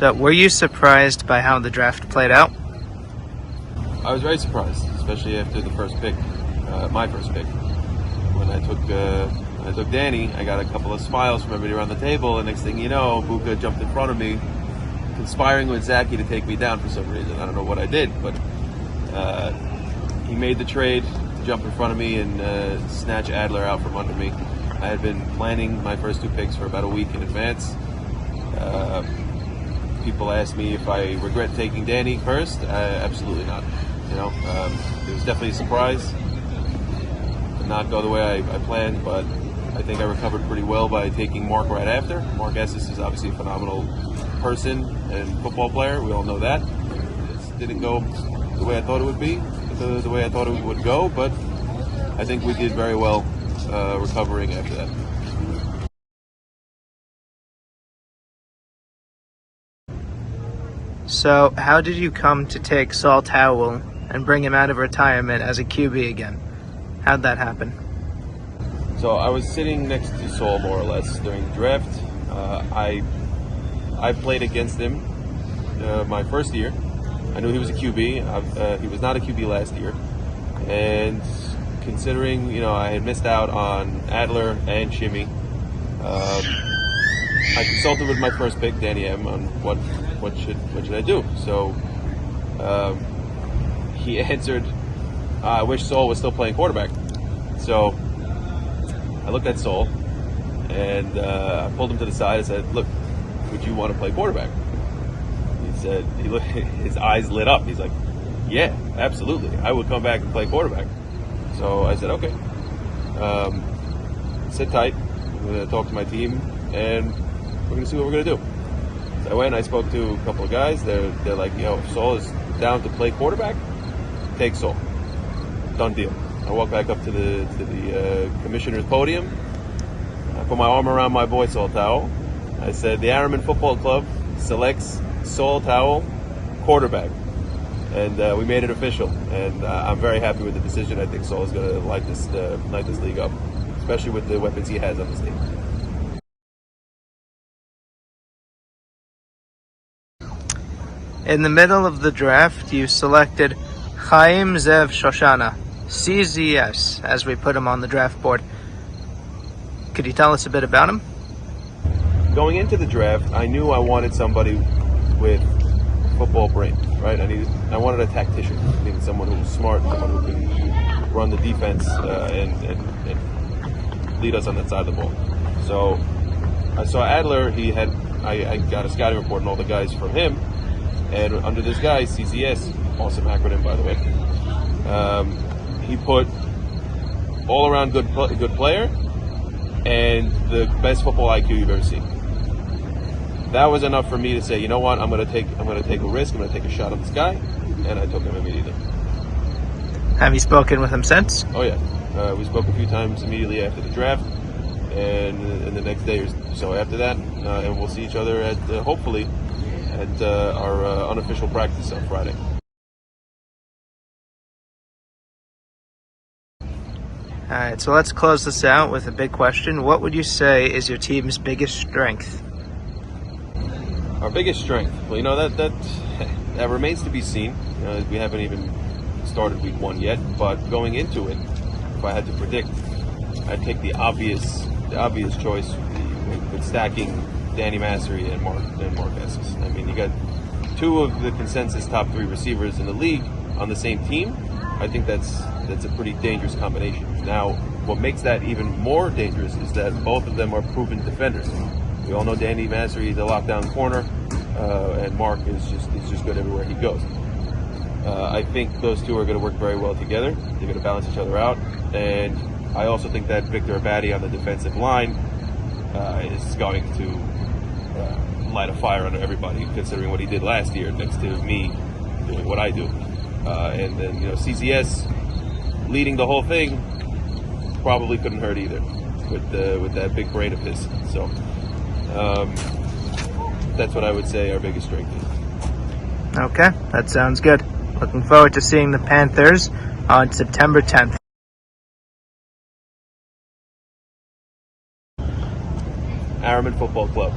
So were you surprised by how the draft played out? I was very surprised, especially after the first pick, my first pick. When I took Danny, I got a couple of smiles from everybody around the table, and next thing you know, Buka jumped in front of me, conspiring with Zachy to take me down for some reason. I don't know what I did, but he made the trade to jump in front of me and snatch Adler out from under me. I had been planning my first two picks for about a week in advance. People asked me if I regret taking Danny first. Absolutely not. It was definitely a surprise. Did not go the way I planned, but I think I recovered pretty well by taking Mark right after. Mark Estes is obviously a phenomenal person and football player. We all know that. It didn't go the way I thought it would be, the way I thought it would go, but I think we did very well recovering after that. So how did you come to take Saul Towell and bring him out of retirement as a QB again? How'd that happen? So I was sitting next to Saul more or less during the draft. I played against him my first year. I knew he was a QB. He was not a QB last year. And considering, I had missed out on Adler and Shimmy, I consulted with my first pick, Danny M, on what should I do. So he answered, I wish Saul was still playing quarterback. So I looked at Saul and I pulled him to the side and said, look, would you want to play quarterback? He said, his eyes lit up. He's like, yeah, absolutely. I would come back and play quarterback. So I said, okay. Sit tight. I'm going to talk to my team and we're going to see what we're going to do. So I went and I spoke to a couple of guys. They're like, if Saul is down to play quarterback, take Saul. Done deal. I walked back up to the commissioner's podium. I put my arm around my boy Saul Towell. I said, the Araman Football Club selects Saul Towell quarterback. And we made it official. And I'm very happy with the decision. I think Saul is going to light this league up, especially with the weapons he has on this team. In the middle of the draft, you selected Chaim Zev Shoshana, CZS, as we put him on the draft board. Could you tell us a bit about him? Going into the draft, I knew I wanted somebody with football brain, right? I wanted a tactician. I needed someone who was smart, someone who could run the defense and lead us on that side of the ball. So I saw Adler. I got a scouting report and all the guys from him. And under this guy, CCS, awesome acronym by the way, he put all around good player and the best football IQ you've ever seen. That was enough for me to say, you know what, I'm gonna take a risk, I'm gonna take a shot on this guy, and I took him immediately. Have you spoken with him since? Oh yeah, we spoke a few times immediately after the draft, and in the next day or so after that, and we'll see each other at hopefully at our unofficial practice on Friday. All right, so let's close this out with a big question. What would you say is your team's biggest strength? Our biggest strength? Well, that remains to be seen. We haven't even started week one yet, but going into it, if I had to predict, I'd take the obvious choice with stacking Danny Massery and Mark Estes. I mean, you got two of the consensus top three receivers in the league on the same team. I think that's a pretty dangerous combination. Now, what makes that even more dangerous is that both of them are proven defenders. We all know Danny Massery is a lockdown corner, and Mark is just good everywhere he goes. I think those two are going to work very well together. They're going to balance each other out, and I also think that Victor Abadi on the defensive line is going to light a fire under everybody, considering what he did last year next to me doing what I do. And then, CCS leading the whole thing probably couldn't hurt either with that big brain of his. So that's what I would say our biggest strength is. Okay, that sounds good. Looking forward to seeing the Panthers on September 10th. Araman Football Club.